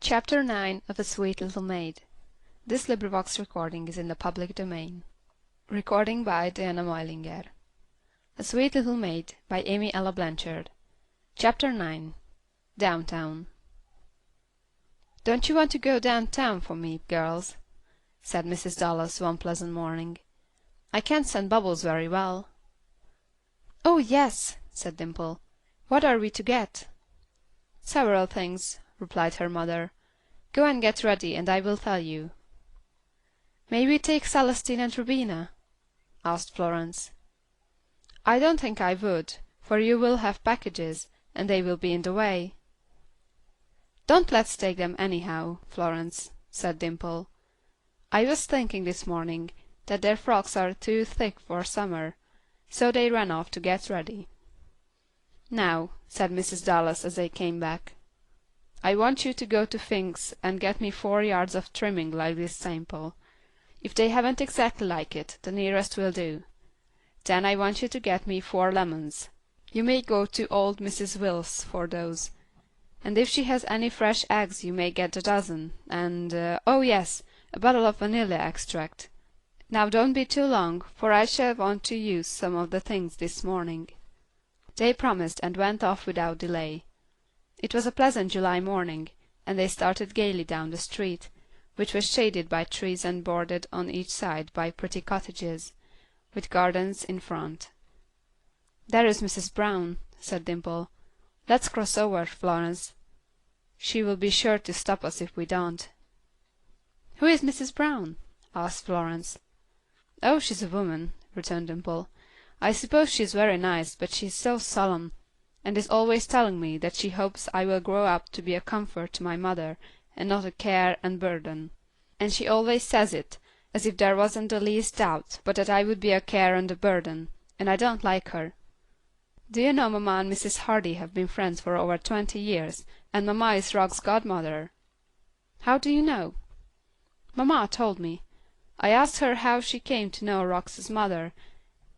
Chapter 9 of A Sweet Little Maid. Recording by Diana Moilinger. A Sweet Little Maid by Amy Ella Blanchard. Chapter 9. Downtown. "Don't you want to go downtown for me, girls?" said Mrs. Dallas one pleasant morning. "I can't stand Bubbles very well." "Oh, yes," said Dimple. "What are we to get?" "Several things," replied her mother. "Go and get ready, and I will tell you." "May we take Celestine and Rubina?" asked Florence. "I don't think I would, for you will have packages, and they will be in the way." "Don't let's take them anyhow, Florence," said Dimple. "I was thinking this morning that their frocks are too thick for summer, so they ran off to get ready." "Now," said Mrs. Dallas as they came back, "I want you to go to Fink's and get me 4 yards of trimming like this sample. If they haven't exactly like it, the nearest will do. Then I want you to get me 4 lemons. You may go to old Mrs. Wills for those. And if she has any fresh eggs you may get a dozen, and, oh yes, a bottle of vanilla extract. Now don't be too long, for I shall want to use some of the things this morning." They promised and went off without delay. It was a pleasant July morning, and they started gaily down the street, which was shaded by trees and bordered on each side by pretty cottages, with gardens in front. "There is Mrs. Brown," said Dimple. "Let's cross over, Florence. She will be sure to stop us if we don't." "Who is Mrs. Brown?" asked Florence. "Oh, she's a woman," returned Dimple. "I suppose she's very nice, but she's so solemn, and is always telling me that she hopes I will grow up to be a comfort to my mother, and not a care and burden. And she always says it, as if there wasn't the least doubt but that I would be a care and a burden, and I don't like her. Do you know Mamma and Mrs. Hardy have been friends for over 20 years, and Mamma is Rock's godmother?" "How do you know?" "Mamma told me. I asked her how she came to know Rock's mother,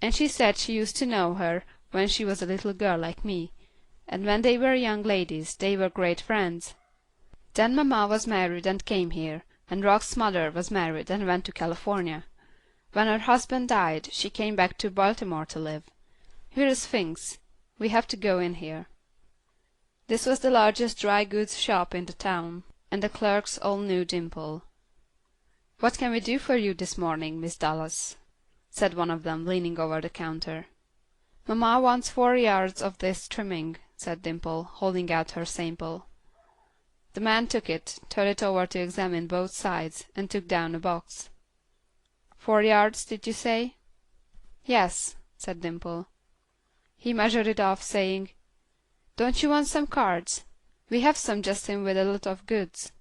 and she said she used to know her when she was a little girl like me, and when they were young ladies they were great friends. Then Mamma was married and came here, and Rock's mother was married and went to California. When her husband died she came back to Baltimore to live. Here is Fink's. We have to go in here." This was the largest dry goods shop in the town, and the clerks all knew Dimple. "What can we do for you this morning, Miss Dallas?" said one of them, leaning over the counter. "Mamma wants 4 yards of this trimming," said Dimple, holding out her sample. The man took it, turned it over to examine both sides, and took down a box. "4 yards, did you say?" "Yes," said Dimple. He measured it off, saying, "Don't you want some cards? We have some just in with a lot of goods."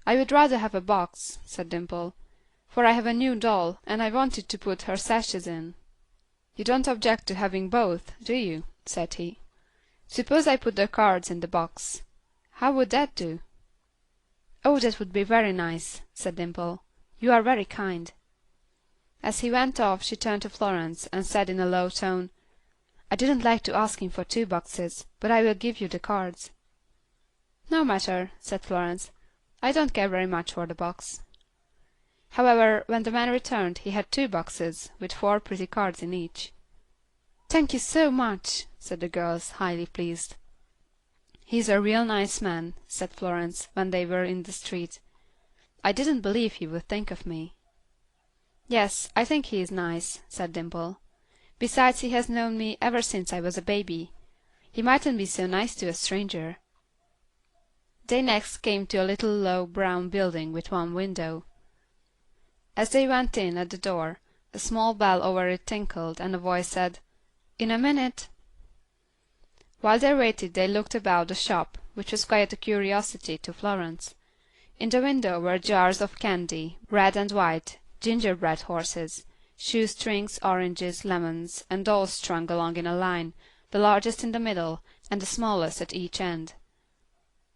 "I would rather have a box," said Dimple, "for I have a new doll, and I wanted to put her sashes in." "You don't object to having both, do you?" said he. "Suppose I put the cards in the box. How would that do?" "Oh, that would be very nice," said Dimple. "You are very kind." As he went off she turned to Florence and said in a low tone, "I didn't like to ask him for 2 boxes, but I will give you the cards." "No matter," said Florence. "I don't care very much for the box." However, when the man returned he had 2 boxes, with 4 pretty cards in each. "Thank you so much," said the girls, highly pleased. "He's a real nice man," said Florence, when they were in the street. "I didn't believe he would think of me." "Yes, I think he is nice," said Dimple. "Besides, he has known me ever since I was a baby. He mightn't be so nice to a stranger." They next came to a little low brown building with 1 window. As they went in at the door, a small bell over it tinkled, and a voice said, "In a minute." While they waited they looked about the shop, which was quite a curiosity to Florence. In the window were jars of candy, red and white, gingerbread horses, shoestrings, oranges, lemons, and dolls strung along in a line, the largest in the middle, and the smallest at each end.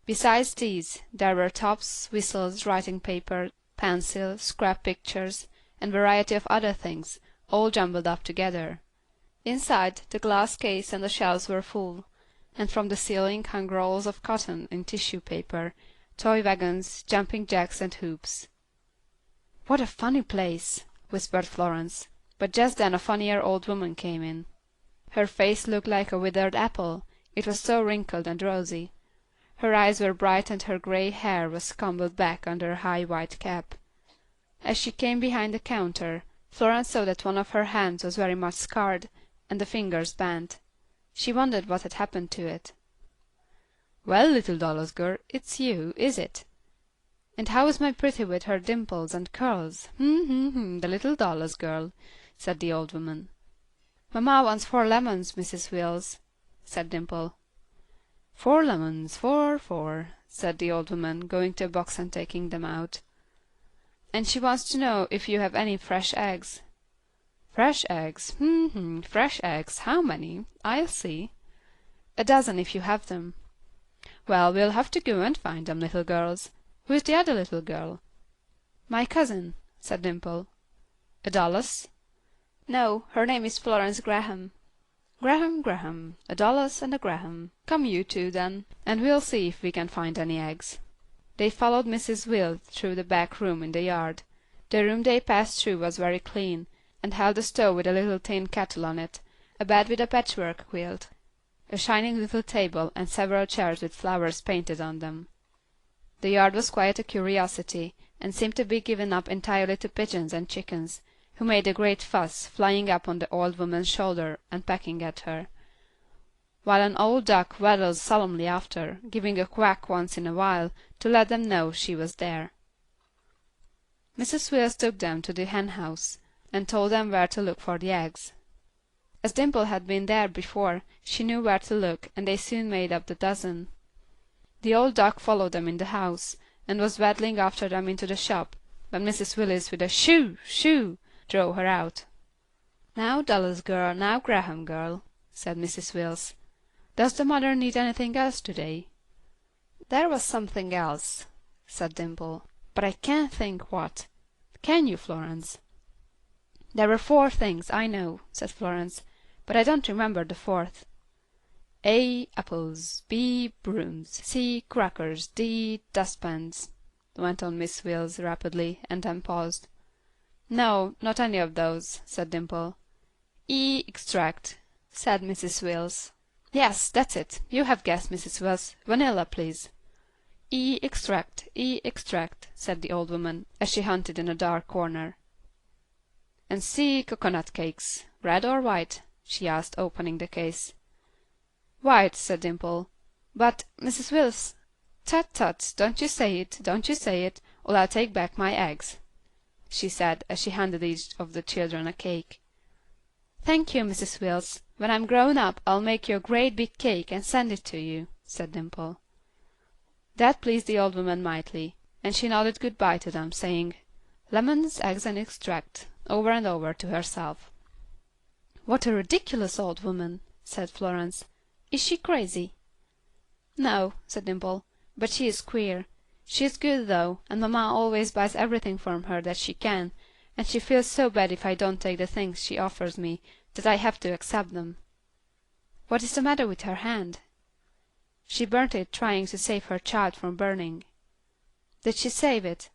Besides these, there were tops, whistles, writing paper, pencils, scrap pictures, and variety of other things, all jumbled up together. Inside, the glass case and the shelves were full, and from the ceiling hung rolls of cotton in tissue paper, toy wagons, jumping jacks, and hoops. "What a funny place," whispered Florence, but just then a funnier old woman came in. Her face looked like a withered apple, it was so wrinkled and rosy. Her eyes were bright and her gray hair was combed back under a high white cap. As she came behind the counter, Florence saw that one of her hands was very much scarred, and the fingers bent. She wondered what had happened to it. "Well, little Dallas girl, it's you, is it? And how is my pretty with her dimples and curls? The little Dallas girl," said the old woman. "Mamma wants 4 lemons, Mrs. Wills," said Dimple. 4 lemons, 4, said the old woman, going to a box and taking them out. "And she wants to know if you have any fresh eggs." "Fresh eggs? Fresh eggs. How many? I'll see." "A dozen if you have them." "Well, we'll have to go and find them, little girls. Who is the other little girl?" "My cousin," said Dimple. "A Dallas?" "No, her name is Florence Graham." Graham, a Dallas and a Graham. Come you two, then, and we'll see if we can find any eggs." They followed Mrs. Wills through the back room in the yard. The room they passed through was very clean, and held a stove with a little tin kettle on it, a bed with a patchwork quilt, a shining little table, and several chairs with flowers painted on them. The yard was quite a curiosity, and seemed to be given up entirely to pigeons and chickens, who made a great fuss, flying up on the old woman's shoulder and pecking at her, while an old duck waddled solemnly after, giving a quack once in a while to let them know she was there. Mrs. Wills took them to the hen house, and told them where to look for the eggs. As Dimple had been there before, she knew where to look, and they soon made up the dozen. The old duck followed them in the house, and was waddling after them into the shop, when Mrs. Wills with a "Shoo! Shoo!" drove her out. "Now, Dallas girl, now, Graham girl," said Mrs. Wills. "Does the mother need anything else today?" "There was something else," said Dimple, "but I can't think what. Can you, Florence?" "There were 4 things, I know," said Florence, "but I don't remember the 4th. A, apples, B, brooms, C, crackers, D, dustpans," went on Miss Wills rapidly, and then paused. "No, not any of those," said Dimple. "E, extract," said Mrs. Wills. "Yes, that's it. You have guessed, Mrs. Wills. Vanilla, please." E, extract," said the old woman, as she hunted in a dark corner. "And C, cocoanut cakes. Red or white?" she asked, opening the case. "White," said Dimple. "But, Mrs. Wills—" "Tut, tut, don't you say it, or I'll take back my eggs," she said, as she handed each of the children a cake. "Thank you, Mrs. Wills. When I'm grown up I'll make you a great big cake and send it to you," said Dimple. That pleased the old woman mightily, and she nodded good bye to them, saying, "Lemons, eggs, and extract," over and over to herself. "What a ridiculous old woman," said Florence. "Is she crazy?" "No," said Dimple, "but she is queer. She is good, though, and mamma always buys everything from her that she can, and she feels so bad if I don't take the things she offers me that I have to accept them. What is the matter with her hand?" "She burnt it trying to save her child from burning." "Did she save it?"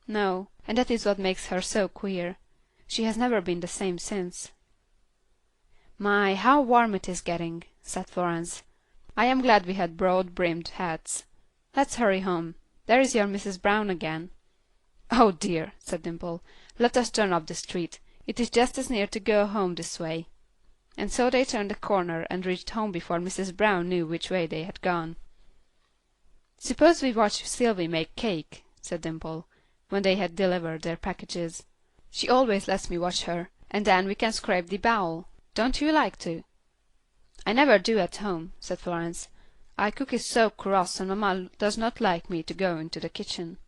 "No, and that is what makes her so queer. She has never been the same since." "My, how warm it is getting," said Florence. "I am glad we had broad-brimmed hats. Let's hurry home. There is your Mrs. Brown again." "Oh dear," said Dimple, "let us turn up the street. It is just as near to go home this way." And so they turned the corner and reached home before Mrs. Brown knew which way they had gone. "Suppose we watch Sylvy make cake," said Dimple, when they had delivered their packages. "She always lets me watch her, and then we can scrape the bowl. Don't you like to?" "I never do at home," said Florence. "Our cook is so cross, and mamma does not like me to go into the kitchen."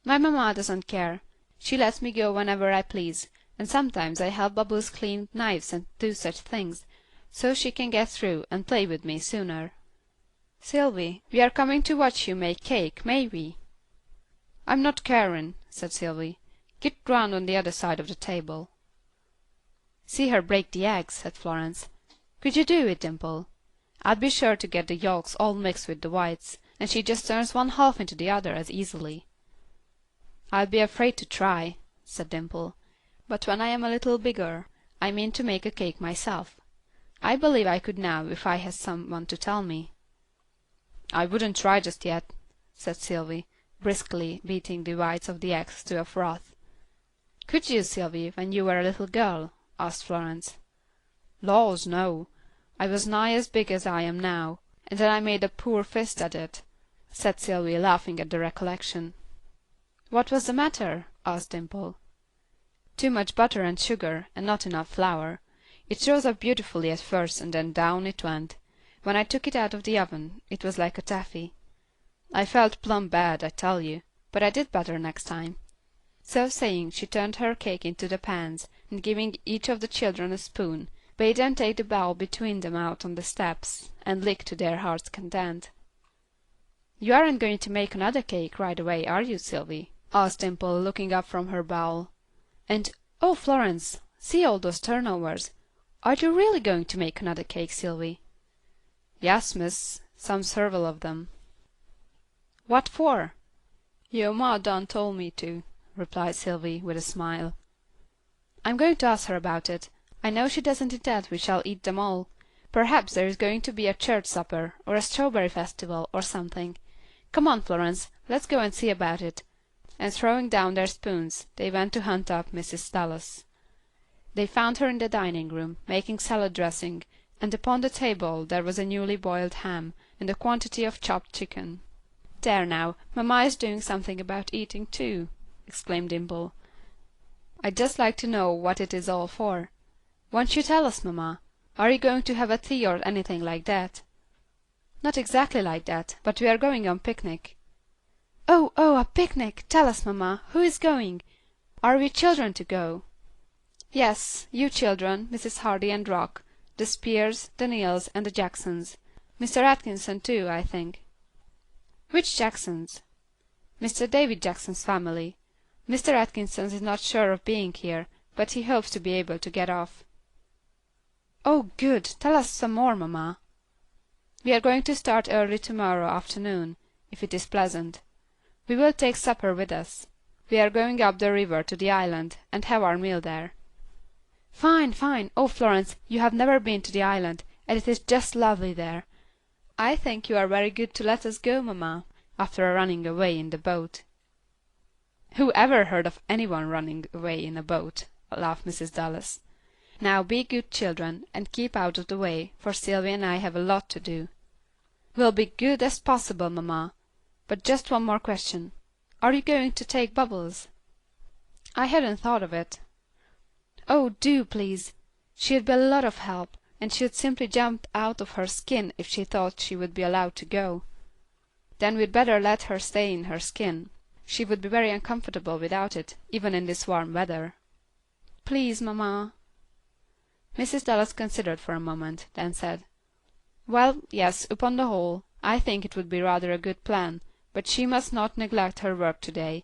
"My mamma doesn't care. She lets me go whenever I please, and sometimes I help Bubbles clean knives and do such things, so she can get through and play with me sooner." "Sylvy, we are coming to watch you make cake, may we?" "I'm not carin'," said Sylvy. "Git round on the other side of the table." "See her break the eggs," said Florence. "Could you do it, Dimple? I'd be sure to get the yolks all mixed with the whites, and she just turns one half into the other as easily." "I'll be afraid to try," said Dimple. "But when I am a little bigger, I mean to make a cake myself. I believe I could now if I had some one to tell me." "I wouldn't try just yet," said Sylvie, briskly beating the whites of the eggs to a froth. "Could you, Sylvie, when you were a little girl?" asked Florence. "Laws, no. I was nigh as big as I am now, and then I made a poor fist at it," said Sylvie, laughing at the recollection. "What was the matter?" asked Dimple. "Too much butter and sugar, and not enough flour. It rose up beautifully at first and then down it went. When I took it out of the oven, it was like a taffy. I felt plumb bad, I tell you, but I did better next time." So saying, she turned her cake into the pans, and giving each of the children a spoon, bade them take the bowl between them out on the steps, and lick to their hearts' content. "You aren't going to make another cake right away, are you, Sylvie?" asked Dimple, looking up from her bowl. "And, oh, Florence, see all those turnovers. Are you really going to make another cake, Sylvie?" "Yes, miss, some several of them." "What for?" "Your ma done told me to," replied Sylvie, with a smile. "I'm going to ask her about it. I know she doesn't intend we shall eat them all. Perhaps there is going to be a church supper, or a strawberry festival, or something. Come on, Florence, let's go and see about it." And throwing down their spoons, they went to hunt up Mrs. Dallas. They found her in the dining room, making salad dressing, and upon the table there was a newly boiled ham, and a quantity of chopped chicken. "There now, mamma is doing something about eating too," exclaimed Dimple. "I'd just like to know what it is all for. Won't you tell us, mamma? Are you going to have a tea or anything like that?" "Not exactly like that, but we are going on picnic." "Oh, oh, a picnic! Tell us, mamma, who is going? Are we children to go?" "Yes, you children, Mrs. Hardy and Rock, the Spears, the Neals, and the Jacksons. Mr. Atkinson too, I think." "Which Jacksons?" "Mr. David Jackson's family. Mr. Atkinson is not sure of being here, but he hopes to be able to get off." "Oh, good! Tell us some more, mamma." "We are going to start early tomorrow afternoon, if it is pleasant. We will take supper with us. We are going up the river to the island, and have our meal there." "Fine, fine! Oh, Florence, you have never been to the island, and it is just lovely there. I think you are very good to let us go, mamma, after running away in the boat." "Who ever heard of any one running away in a boat?" laughed Mrs. Dallas. "Now be good children, and keep out of the way, for Sylvie and I have a lot to do." "We'll be good as possible, mamma. But just one more question. Are you going to take Bubbles?" "I hadn't thought of it." "Oh, do, please. She'd be a lot of help, and she'd simply jump out of her skin if she thought she would be allowed to go." "Then we'd better let her stay in her skin. She would be very uncomfortable without it, even in this warm weather." "Please, mamma." Mrs. Dallas considered for a moment, then said, "Well, yes, upon the whole, I think it would be rather a good plan, but she must not neglect her work to-day.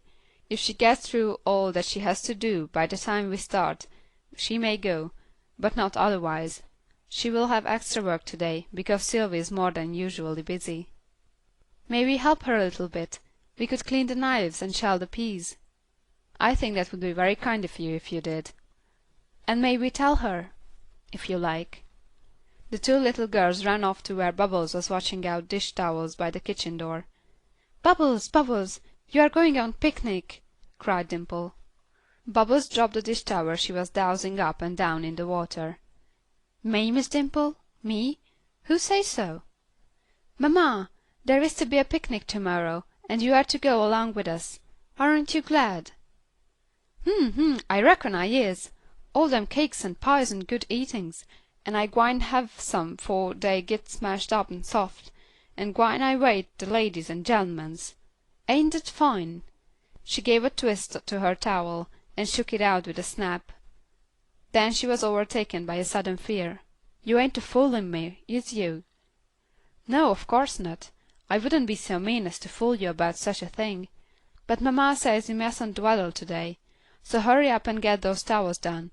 If she gets through all that she has to do by the time we start, she may go, but not otherwise. She will have extra work to-day, because Sylvie is more than usually busy." "May we help her a little bit? We could clean the knives and shell the peas." "I think that would be very kind of you if you did." "And may we tell her?" "If you like." The two little girls ran off to where Bubbles was washing out dish towels by the kitchen door. "Bubbles, Bubbles, you are going on picnic," cried Dimple. Bubbles dropped the dish towel she was dousing up and down in the water. "Me, Miss Dimple? Me? Who says so?" "Mamma, there is to be a picnic to-morrow, and you are to go along with us. Aren't you glad?" I reckon I is. All them cakes and pies and good eatings, and I gwine have some 'fore they git smashed up and soft, and gwine I wait the ladies and gentlemens. Ain't it fine?" She gave a twist to her towel, and shook it out with a snap. Then she was overtaken by a sudden fear. "You ain't a foolin' me, is you?" "No, of course not. I wouldn't be so mean as to fool you about such a thing. But mamma says we mustn't dawdle to-day, so hurry up and get those towels done.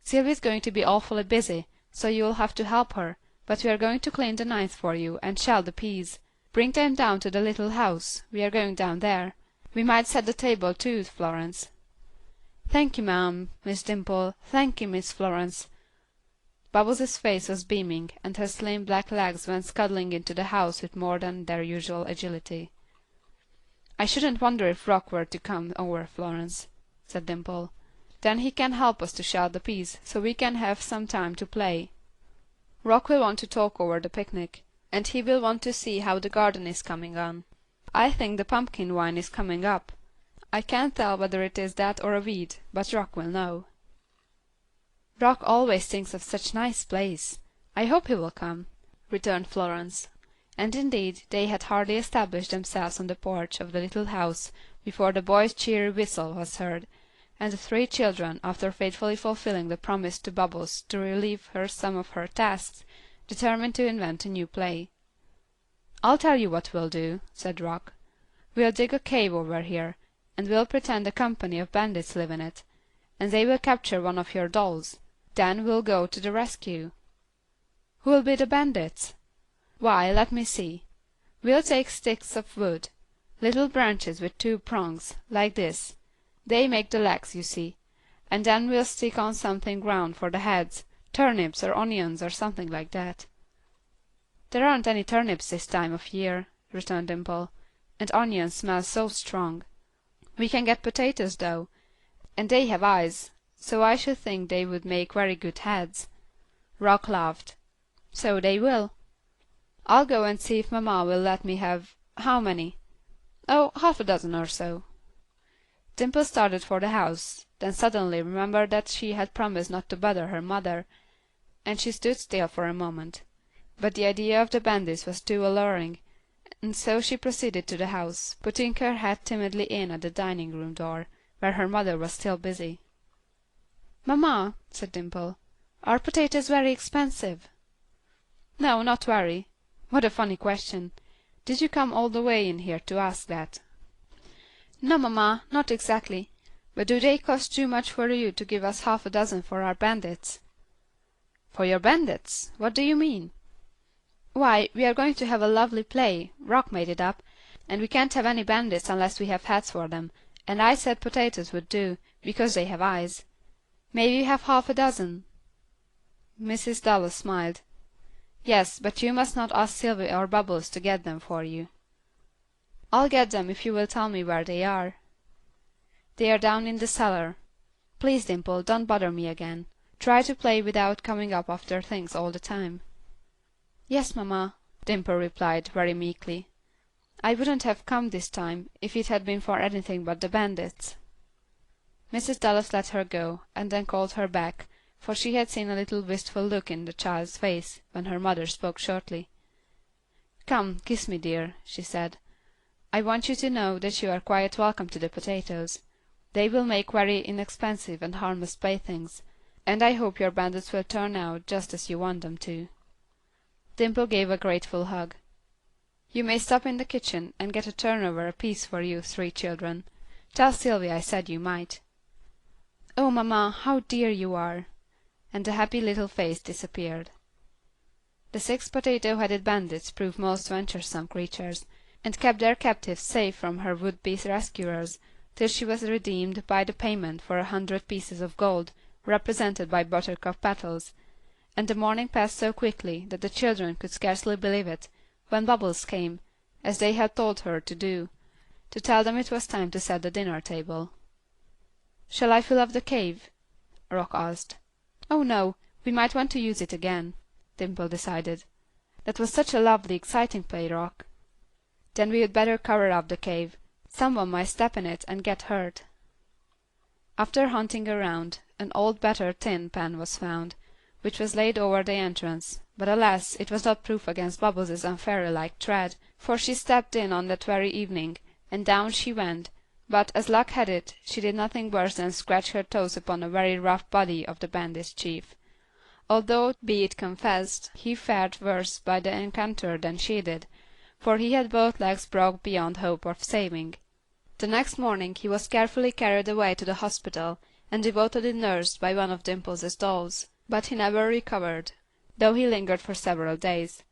Sylvie's going to be awfully busy, so you'll have to help her, but we are going to clean the knives for you, and shell the peas. Bring them down to the little house. We are going down there. We might set the table too, Florence." "Thank you, ma'am, Miss Dimple. Thank you, Miss Florence." Bubbles' face was beaming, and her slim black legs went scudding into the house with more than their usual agility. "I shouldn't wonder if Rock were to come over, Florence," said Dimple. "Then he can help us to shell the peas, so we can have some time to play. Rock will want to talk over the picnic, and he will want to see how the garden is coming on. I think the pumpkin vine is coming up. I can't tell whether it is that or a weed, but Rock will know." "Rock always thinks of such nice plays. I hope he will come," returned Florence. And indeed they had hardly established themselves on the porch of the little house before the boy's cheery whistle was heard, and the three children, after faithfully fulfilling the promise to Bubbles to relieve her some of her tasks, determined to invent a new play. "I'll tell you what we'll do," said Rock. "We'll dig a cave over here, and we'll pretend a company of bandits live in it, and they will capture one of your dolls. Then we'll go to the rescue." "Who'll be the bandits?" "Why, let me see. We'll take sticks of wood, little branches with two prongs, like this. They make the legs, you see, and then we'll stick on something round for the heads, turnips or onions or something like that." "There aren't any turnips this time of year," returned Dimple, "and onions smell so strong. We can get potatoes though, and they have eyes, so I should think they would make very good heads." Rock laughed. "So they will. I'll go and see if mamma will let me have how many? Oh, half a dozen or so." Dimple started for the house, then suddenly remembered that she had promised not to bother her mother, and she stood still for a moment. But the idea of the bandits was too alluring, and so she proceeded to the house, putting her head timidly in at the dining room door, where her mother was still busy. "Mamma," said Dimple, "are potatoes very expensive?" "No, not very. What a funny question. Did you come all the way in here to ask that?" "No, mamma, not exactly. But do they cost too much for you to give us half a dozen for our bandits?" "For your bandits? What do you mean?" "Why, we are going to have a lovely play. Rock made it up, and we can't have any bandits unless we have heads for them, and I said potatoes would do, because they have eyes. May we have half a dozen?" Mrs. Dallas smiled. "Yes, but you must not ask Sylvy or Bubbles to get them for you." "I'll get them if you will tell me where they are." "They are down in the cellar. Please, Dimple, don't bother me again. Try to play without coming up after things all the time." "Yes, mamma," Dimple replied, very meekly. "I wouldn't have come this time if it had been for anything but the bandits." Mrs. Dallas let her go, and then called her back, for she had seen a little wistful look in the child's face when her mother spoke shortly. "Come, kiss me, dear," she said. "I want you to know that you are quite welcome to the potatoes. They will make very inexpensive and harmless playthings, and I hope your bandits will turn out just as you want them to." Dimple gave a grateful hug. "You may stop in the kitchen and get a turnover apiece for you three children. Tell Sylvy I said you might." "Oh, mamma, how dear you are!" and the happy little face disappeared. The 6 potato-headed bandits proved most venturesome creatures, and kept their captive safe from her would-be rescuers till she was redeemed by the payment for 100 pieces of gold, represented by buttercup petals, and the morning passed so quickly that the children could scarcely believe it, when Bubbles came, as they had told her to do, to tell them it was time to set the dinner table. "Shall I fill up the cave?" Rock asked. "Oh no, we might want to use it again," Dimple decided. "That was such a lovely, exciting play, Rock." "Then we had better cover up the cave. Some one might step in it and get hurt." After hunting around, an old battered tin pan was found, which was laid over the entrance, but alas, it was not proof against Bubbles' unfairy-like tread, for she stepped in on that very evening, and down she went, but, as luck had it, she did nothing worse than scratch her toes upon a very rough body of the bandit chief, although, be it confessed, he fared worse by the encounter than she did, for he had both legs broke beyond hope of saving. The next morning he was carefully carried away to the hospital, and devotedly nursed by one of Dimple's dolls, but he never recovered, though he lingered for several days.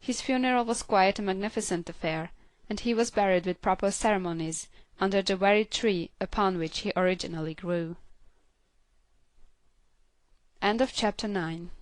His funeral was quite a magnificent affair, and he was buried with proper ceremonies under the very tree upon which he originally grew. CHAPter 10.